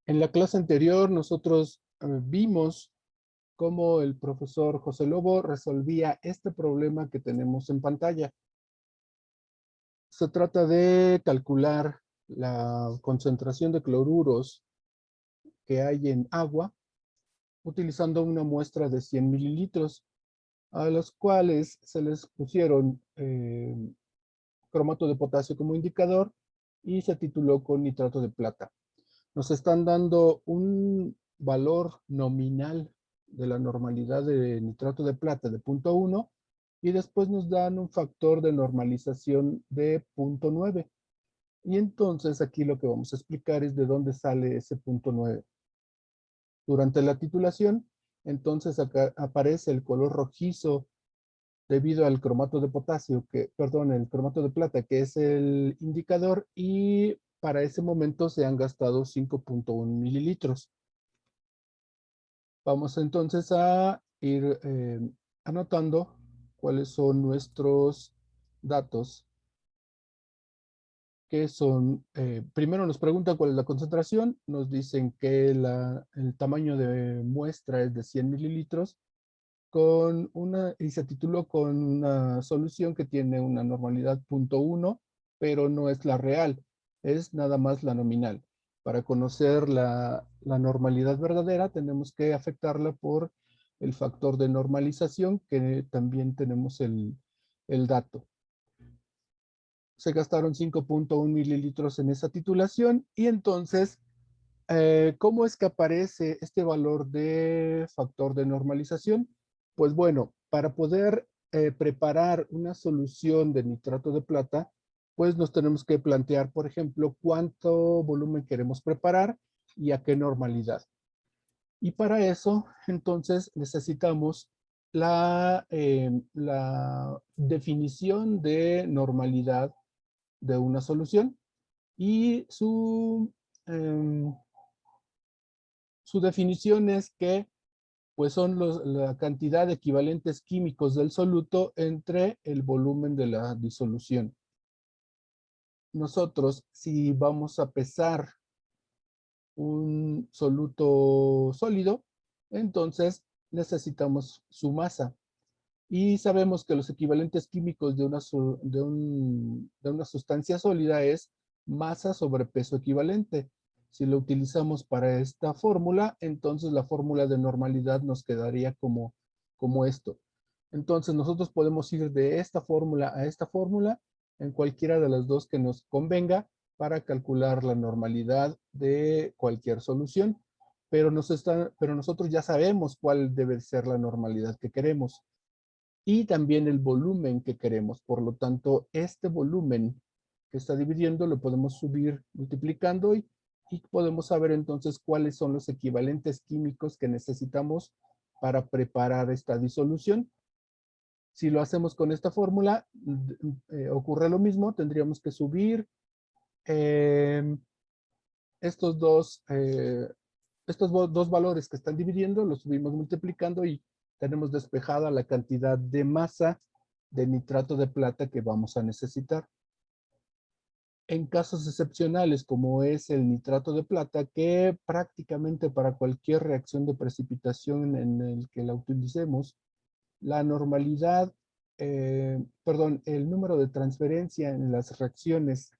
En la clase anterior nosotros vimos cómo el profesor José Lobo resolvía este problema que tenemos en pantalla. Se trata de calcular la concentración de cloruros que hay en agua utilizando una muestra de 100 mililitros, a los cuales se les pusieron cromato de potasio como indicador y se tituló con nitrato de plata. Nos están dando un valor nominal de la normalidad de nitrato de plata de 0.1 y después nos dan un factor de normalización de 0.9. Y entonces aquí lo que vamos a explicar es de dónde sale ese 0.9. Durante la titulación, entonces acá aparece el color rojizo debido al cromato de potasio, perdón, el cromato de plata, que es el indicador, y para ese momento se han gastado 5.1 mililitros. Vamos entonces a ir anotando cuáles son nuestros datos, que son, primero nos preguntan cuál es la concentración, nos dicen que el tamaño de muestra es de 100 mililitros, y se tituló con una solución que tiene una normalidad 0.1, pero no es la real, es nada más la nominal. Para conocer la normalidad verdadera tenemos que afectarla por el factor de normalización, que también tenemos el dato. Se gastaron 5.1 mililitros en esa titulación y entonces, ¿cómo es que aparece este valor de factor de normalización? Pues bueno, para poder preparar una solución de nitrato de plata, pues nos tenemos que plantear, por ejemplo, cuánto volumen queremos preparar y a qué normalidad. Y para eso, entonces, necesitamos la definición de normalidad de una solución y su definición es que pues son la cantidad de equivalentes químicos del soluto entre el volumen de la disolución. Nosotros, si vamos a pesar un soluto sólido, entonces necesitamos su masa. Y sabemos que los equivalentes químicos de una sustancia sólida es masa sobre peso equivalente. Si lo utilizamos para esta fórmula, entonces la fórmula de normalidad nos quedaría como esto. Entonces nosotros podemos ir de esta fórmula a esta fórmula en cualquiera de las dos que nos convenga para calcular la normalidad de cualquier solución. Pero nosotros ya sabemos cuál debe ser la normalidad que queremos y también el volumen que queremos. Por lo tanto, este volumen que está dividiendo lo podemos subir multiplicando y podemos saber entonces cuáles son los equivalentes químicos que necesitamos para preparar esta disolución. Si lo hacemos con esta fórmula, ocurre lo mismo, tendríamos que subir eh, estos dos valores que están dividiendo, los subimos multiplicando y tenemos despejada la cantidad de masa de nitrato de plata que vamos a necesitar. En casos excepcionales, como es el nitrato de plata, que prácticamente para cualquier reacción de precipitación en el que la utilicemos, la normalidad, perdón, el número de transferencia en las reacciones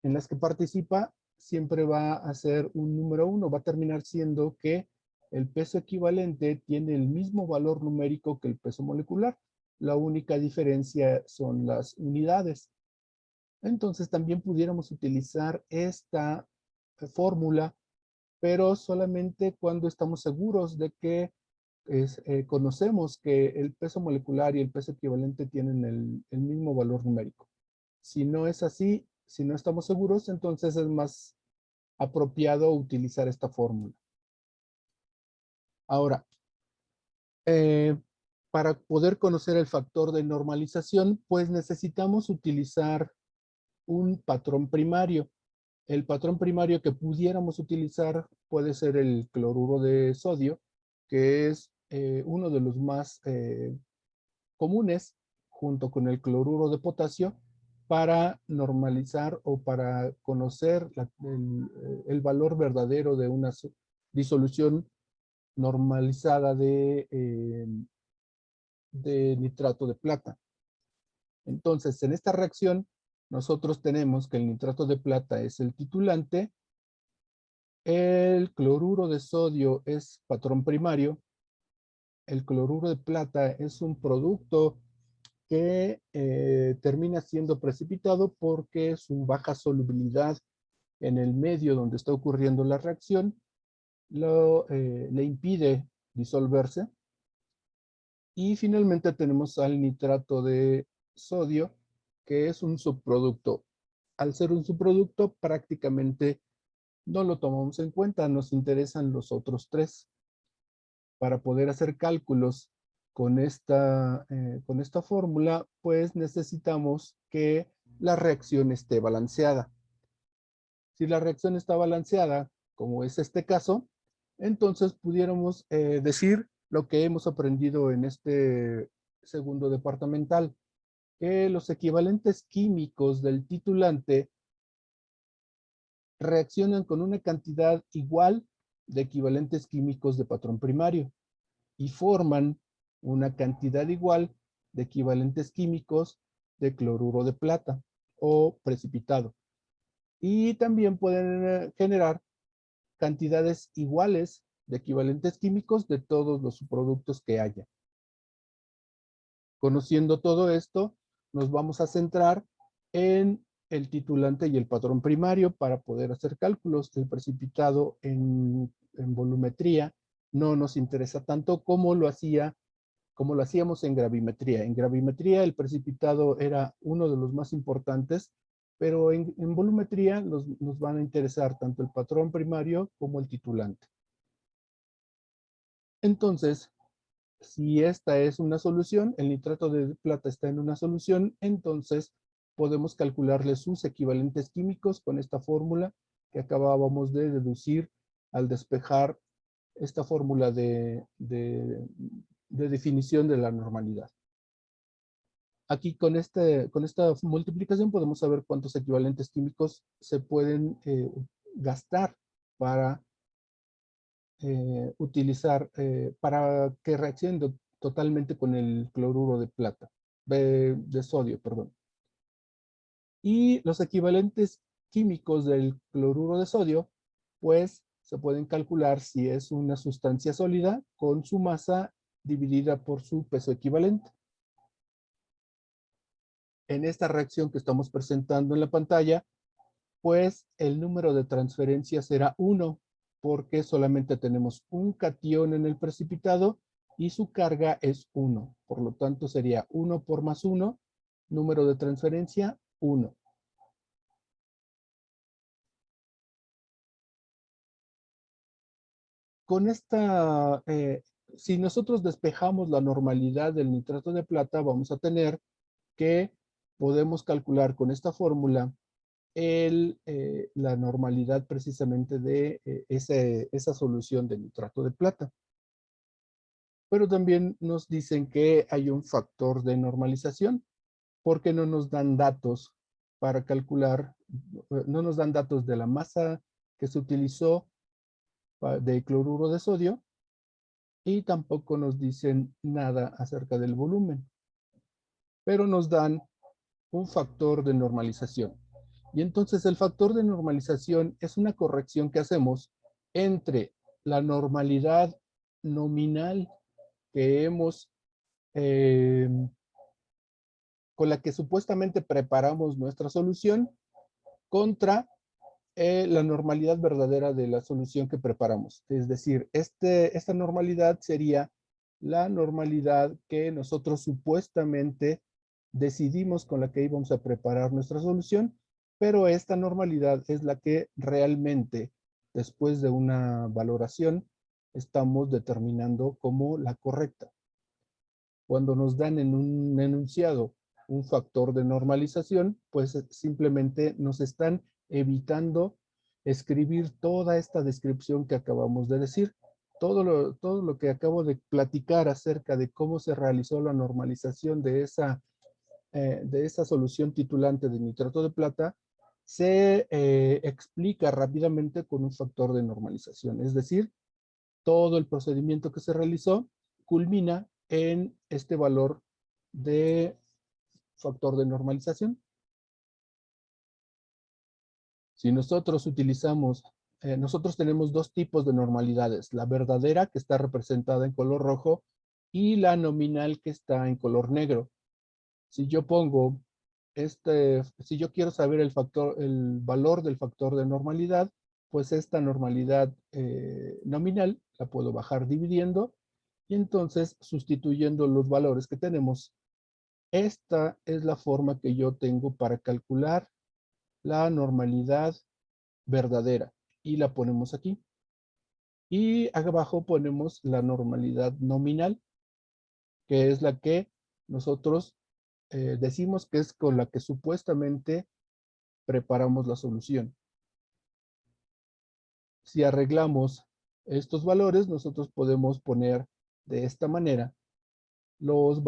en las que participa siempre va a ser un número 1, va a terminar siendo que el peso equivalente tiene el mismo valor numérico que el peso molecular. La única diferencia son las unidades. Entonces también pudiéramos utilizar esta fórmula, pero solamente cuando estamos seguros de que conocemos que el peso molecular y el peso equivalente tienen el mismo valor numérico. Si no es así, si no estamos seguros, entonces es más apropiado utilizar esta fórmula. Ahora, eh, para poder conocer el factor de normalización, pues necesitamos utilizar un patrón primario. El patrón primario que pudiéramos utilizar puede ser el cloruro de sodio, que es uno de los más comunes, junto con el cloruro de potasio, para normalizar o para conocer el valor verdadero de una disolución normalizada de nitrato de plata. Entonces, en esta reacción, nosotros tenemos que el nitrato de plata es el titulante, el cloruro de sodio es patrón primario, el cloruro de plata es un producto que termina siendo precipitado porque su baja solubilidad en el medio donde está ocurriendo la reacción le impide disolverse. Y finalmente tenemos al nitrato de sodio, que es un subproducto. Al ser un subproducto, prácticamente no lo tomamos en cuenta, nos interesan los otros tres. Para poder hacer cálculos con esta fórmula, pues necesitamos que la reacción esté balanceada. Si la reacción está balanceada, como es este caso, entonces pudiéramos decir lo que hemos aprendido en este segundo departamental, que los equivalentes químicos del titulante reaccionan con una cantidad igual de equivalentes químicos de patrón primario y forman una cantidad igual de equivalentes químicos de cloruro de plata o precipitado. Y también pueden generar cantidades iguales de equivalentes químicos de todos los subproductos que haya. Conociendo todo esto, nos vamos a centrar en el titulante y el patrón primario para poder hacer cálculos. El precipitado en volumetría no nos interesa tanto como lo hacíamos en gravimetría. En gravimetría el precipitado era uno de los más importantes, pero en volumetría nos van a interesar tanto el patrón primario como el titulante. Entonces, si esta es una solución, el nitrato de plata está en una solución, entonces podemos calcularle sus equivalentes químicos con esta fórmula que acabábamos de deducir al despejar esta fórmula de definición de la normalidad. Aquí con esta multiplicación podemos saber cuántos equivalentes químicos se pueden gastar para utilizar para que reaccione totalmente con el cloruro de plata, de sodio, perdón. Y los equivalentes químicos del cloruro de sodio, pues se pueden calcular si es una sustancia sólida con su masa dividida por su peso equivalente. En esta reacción que estamos presentando en la pantalla, pues el número de transferencia será 1, porque solamente tenemos un catión en el precipitado y su carga es 1. Por lo tanto, sería 1 por más 1, número de transferencia 1. Con esta, si nosotros despejamos la normalidad del nitrato de plata, vamos a tener que podemos calcular con esta fórmula la normalidad precisamente de esa solución de nitrato de plata. Pero también nos dicen que hay un factor de normalización porque no nos dan datos para calcular, no nos dan datos de la masa que se utilizó de cloruro de sodio y tampoco nos dicen nada acerca del volumen, pero nos dan un factor de normalización. Y entonces el factor de normalización es una corrección que hacemos entre la normalidad nominal que con la que supuestamente preparamos nuestra solución contra la normalidad verdadera de la solución que preparamos. Es decir, esta normalidad sería la normalidad que nosotros supuestamente decidimos con la que íbamos a preparar nuestra solución, pero esta normalidad es la que realmente, después de una valoración, estamos determinando como la correcta. Cuando nos dan en un enunciado un factor de normalización, pues simplemente nos están evitando escribir toda esta descripción que acabamos de decir. Todo lo que acabo de platicar acerca de cómo se realizó la normalización de esa de esa solución titulante de nitrato de plata se explica rápidamente con un factor de normalización. Es decir, todo el procedimiento que se realizó culmina en este valor de factor de normalización. Si nosotros utilizamos, nosotros tenemos dos tipos de normalidades, la verdadera que está representada en color rojo y la nominal que está en color negro. Si yo pongo si yo quiero saber el valor del factor de normalidad, pues esta normalidad nominal la puedo bajar dividiendo y entonces sustituyendo los valores que tenemos. Esta es la forma que yo tengo para calcular la normalidad verdadera y la ponemos aquí. Y abajo ponemos la normalidad nominal, que es la que nosotros decimos que es con la que supuestamente preparamos la solución. Si arreglamos estos valores, nosotros podemos poner de esta manera los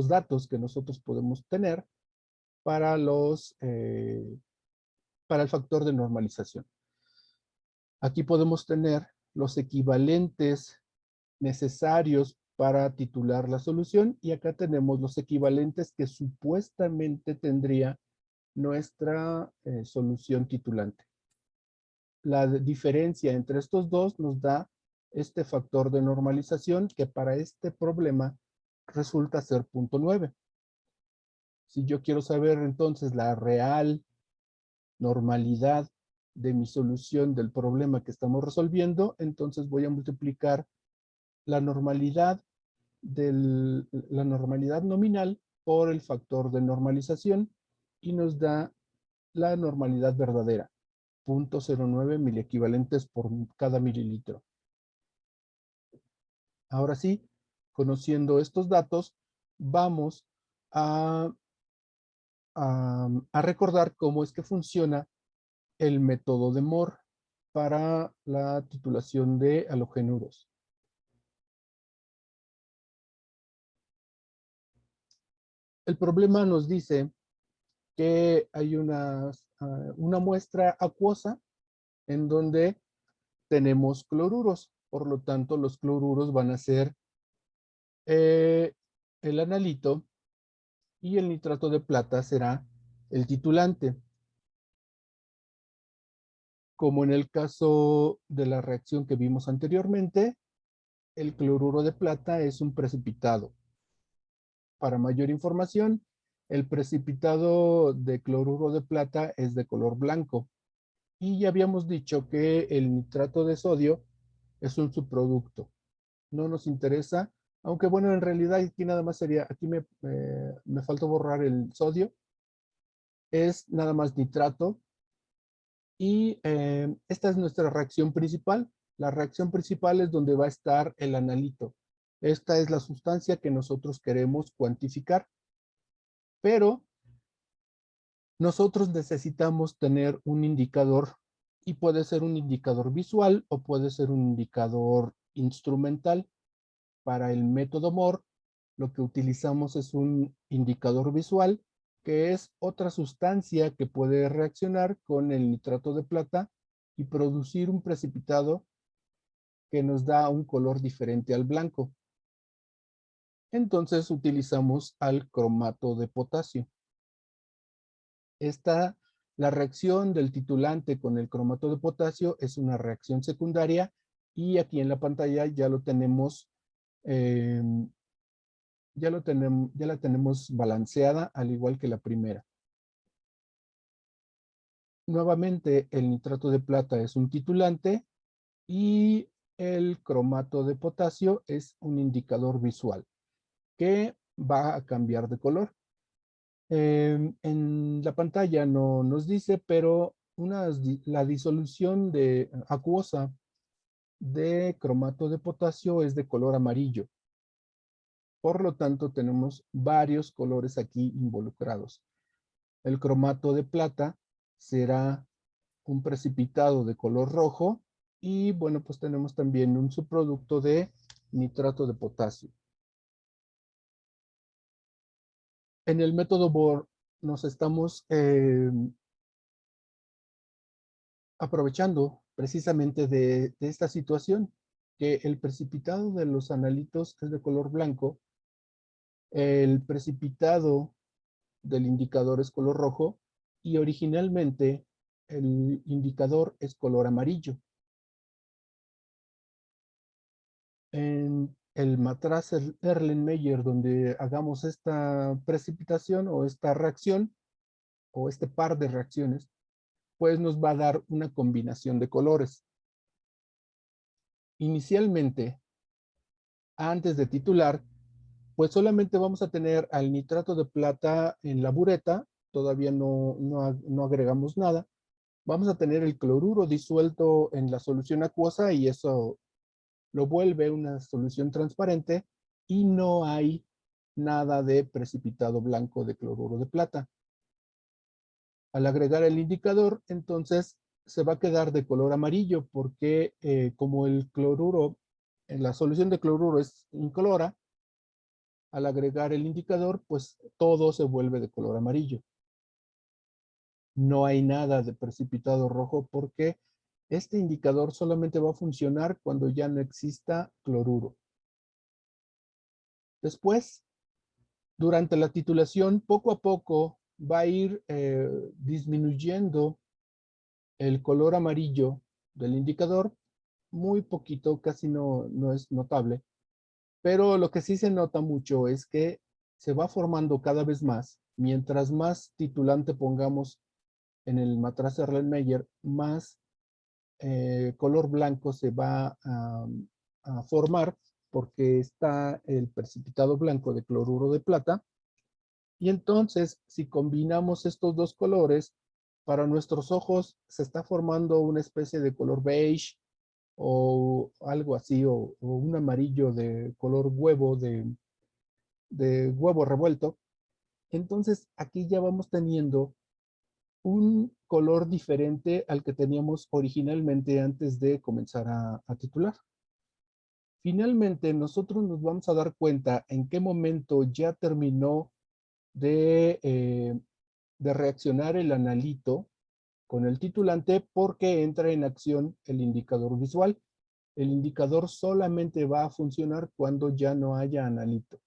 datos que nosotros podemos tener para para el factor de normalización. Aquí podemos tener los equivalentes necesarios para titular la solución y acá tenemos los equivalentes que supuestamente tendría nuestra solución titulante. La diferencia entre estos dos nos da este factor de normalización que para este problema resulta ser 0.9. Si yo quiero saber entonces la real normalidad de mi solución del problema que estamos resolviendo, entonces voy a multiplicar la normalidad la normalidad nominal por el factor de normalización y nos da la normalidad verdadera, 0.09 miliequivalentes por cada mililitro. Ahora sí, conociendo estos datos, vamos a, a recordar cómo es que funciona el método de Moore para la titulación de halogenuros. El problema nos dice que hay una muestra acuosa en donde tenemos cloruros. Por lo tanto, los cloruros van a ser el analito y el nitrato de plata será el titulante. Como en el caso de la reacción que vimos anteriormente, el cloruro de plata es un precipitado. Para mayor información, el precipitado de cloruro de plata es de color blanco. Y ya habíamos dicho que el nitrato de sodio es un subproducto. No nos interesa, aunque bueno, en realidad aquí nada más sería, aquí me faltó borrar el sodio. Es nada más nitrato. Y esta es nuestra reacción principal. La reacción principal es donde va a estar el analito. Esta es la sustancia que nosotros queremos cuantificar. Pero nosotros necesitamos tener un indicador y puede ser un indicador visual o puede ser un indicador instrumental. Para el método Moore, lo que utilizamos es un indicador visual, que es otra sustancia que puede reaccionar con el nitrato de plata y producir un precipitado que nos da un color diferente al blanco. Entonces utilizamos al cromato de potasio. La reacción del titulante con el cromato de potasio es una reacción secundaria y aquí en la pantalla ya lo tenemos, ya la tenemos balanceada al igual que la primera. Nuevamente el nitrato de plata es un titulante y el cromato de potasio es un indicador visual que va a cambiar de color. En la pantalla no nos dice, pero la disolución acuosa de cromato de potasio es de color amarillo. Por lo tanto, tenemos varios colores aquí involucrados. El cromato de plata será un precipitado de color rojo y bueno, pues tenemos también un subproducto de nitrato de potasio. En el método Bohr nos estamos aprovechando precisamente de esta situación, que el precipitado de los analitos es de color blanco, el precipitado del indicador es color rojo y originalmente el indicador es color amarillo. En el matraz Erlenmeyer, donde hagamos esta precipitación o esta reacción o este par de reacciones, pues nos va a dar una combinación de colores. Inicialmente, antes de titular, pues solamente vamos a tener al nitrato de plata en la bureta, todavía no agregamos nada. Vamos a tener el cloruro disuelto en la solución acuosa y eso lo vuelve una solución transparente y no hay nada de precipitado blanco de cloruro de plata. Al agregar el indicador, entonces se va a quedar de color amarillo porque como el cloruro, en la solución de cloruro es incolora, al agregar el indicador, pues todo se vuelve de color amarillo. No hay nada de precipitado rojo porque este indicador solamente va a funcionar cuando ya no exista cloruro. Después, durante la titulación, poco a poco va a ir disminuyendo el color amarillo del indicador, muy poquito, casi no es notable, pero lo que sí se nota mucho es que se va formando cada vez más, mientras más titulante pongamos en el matraz Erlenmeyer, más color blanco se va a formar porque está el precipitado blanco de cloruro de plata. Y entonces, si combinamos estos dos colores, para nuestros ojos se está formando una especie de color beige o algo así, o un amarillo de color huevo, de huevo revuelto. Entonces, aquí ya vamos teniendo un color diferente al que teníamos originalmente antes de comenzar a titular. Finalmente, nosotros nos vamos a dar cuenta en qué momento ya terminó de reaccionar el analito con el titulante porque entra en acción el indicador visual. El indicador solamente va a funcionar cuando ya no haya analito.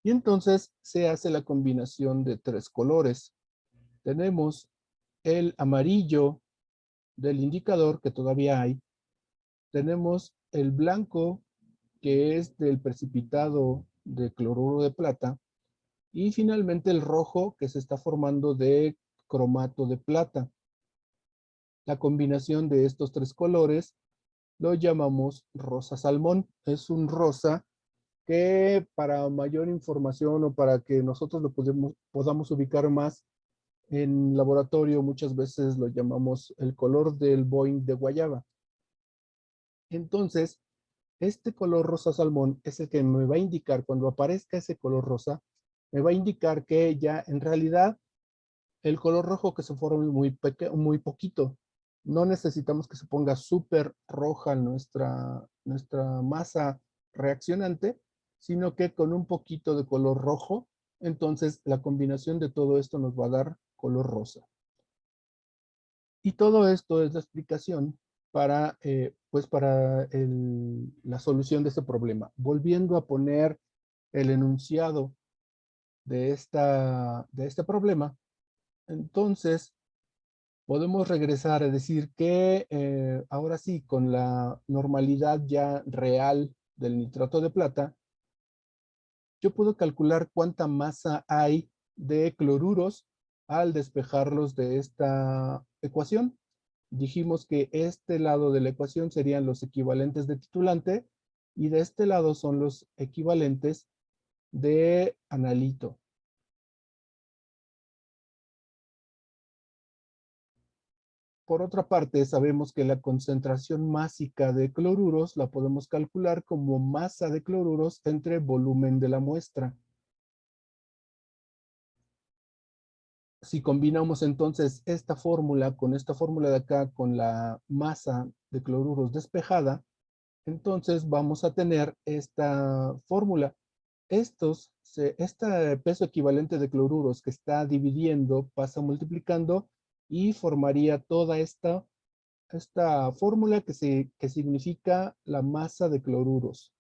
Y entonces se hace la combinación de tres colores. Tenemos el amarillo del indicador, que todavía hay. Tenemos el blanco, que es del precipitado de cloruro de plata. Y finalmente el rojo, que se está formando de cromato de plata. La combinación de estos tres colores lo llamamos rosa salmón. Es un rosa que para mayor información o para que nosotros lo podamos ubicar más en laboratorio, muchas veces lo llamamos el color del Boing de guayaba. Entonces, este color rosa salmón es el que me va a indicar, cuando aparezca ese color rosa, me va a indicar que ya en realidad el color rojo que se forma muy poquito. No necesitamos que se ponga súper roja nuestra masa reaccionante, sino que con un poquito de color rojo, entonces la combinación de todo esto nos va a dar color rosa. Y todo esto es la explicación para la solución de este problema. Volviendo a poner el enunciado de este problema, entonces podemos regresar a decir que ahora sí, con la normalidad ya real del nitrato de plata, yo puedo calcular cuánta masa hay de cloruros al despejarlos de esta ecuación. Dijimos que este lado de la ecuación serían los equivalentes de titulante y de este lado son los equivalentes de analito. Por otra parte, sabemos que la concentración másica de cloruros la podemos calcular como masa de cloruros entre volumen de la muestra. Si combinamos entonces esta fórmula con esta fórmula de acá con la masa de cloruros despejada, entonces vamos a tener esta fórmula. Este peso equivalente de cloruros que está dividiendo pasa multiplicando y formaría toda esta fórmula que significa la masa de cloruros.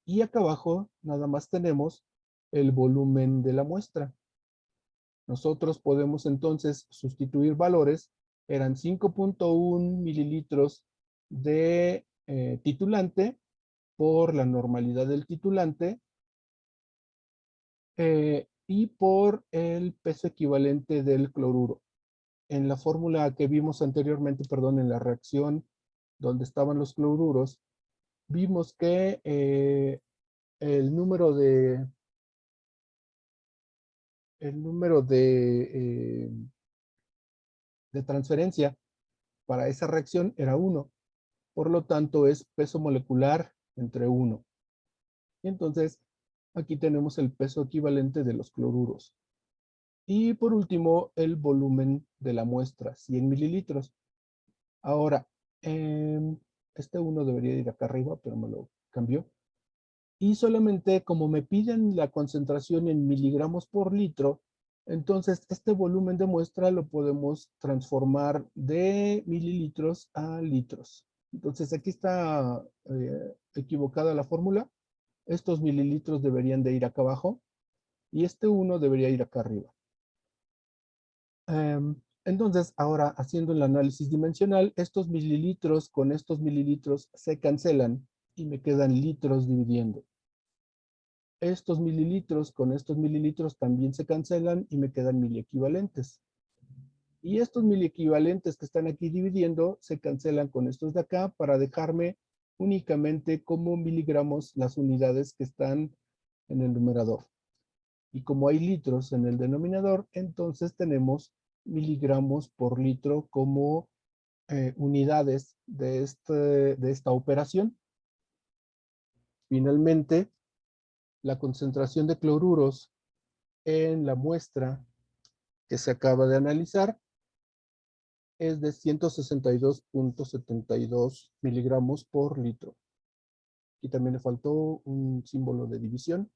Y acá abajo nada más tenemos el volumen de la muestra. Nosotros podemos entonces sustituir valores. Eran 5.1 mililitros de titulante por la normalidad del titulante y por el peso equivalente del cloruro. En la fórmula que vimos anteriormente, perdón, en la reacción donde estaban los cloruros, vimos que el número de de transferencia para esa reacción era 1. Por lo tanto, es peso molecular entre 1. Entonces, aquí tenemos el peso equivalente de los cloruros. Y por último, el volumen de la muestra, 100 mililitros. Ahora, este 1 debería ir acá arriba, pero me lo cambió. Y solamente como me piden la concentración en miligramos por litro, entonces este volumen de muestra lo podemos transformar de mililitros a litros. Entonces aquí está equivocada la fórmula. Estos mililitros deberían de ir acá abajo y este 1 debería ir acá arriba. Entonces, ahora haciendo el análisis dimensional, estos mililitros con estos mililitros se cancelan y me quedan litros dividiendo. Estos mililitros con estos mililitros también se cancelan y me quedan miliequivalentes. Y estos miliequivalentes que están aquí dividiendo se cancelan con estos de acá para dejarme únicamente como miligramos las unidades que están en el numerador. Y como hay litros en el denominador, entonces tenemos miligramos por litro como unidades de esta operación. Finalmente, la concentración de cloruros en la muestra que se acaba de analizar es de 162.72 miligramos por litro. Aquí también le faltó un símbolo de división.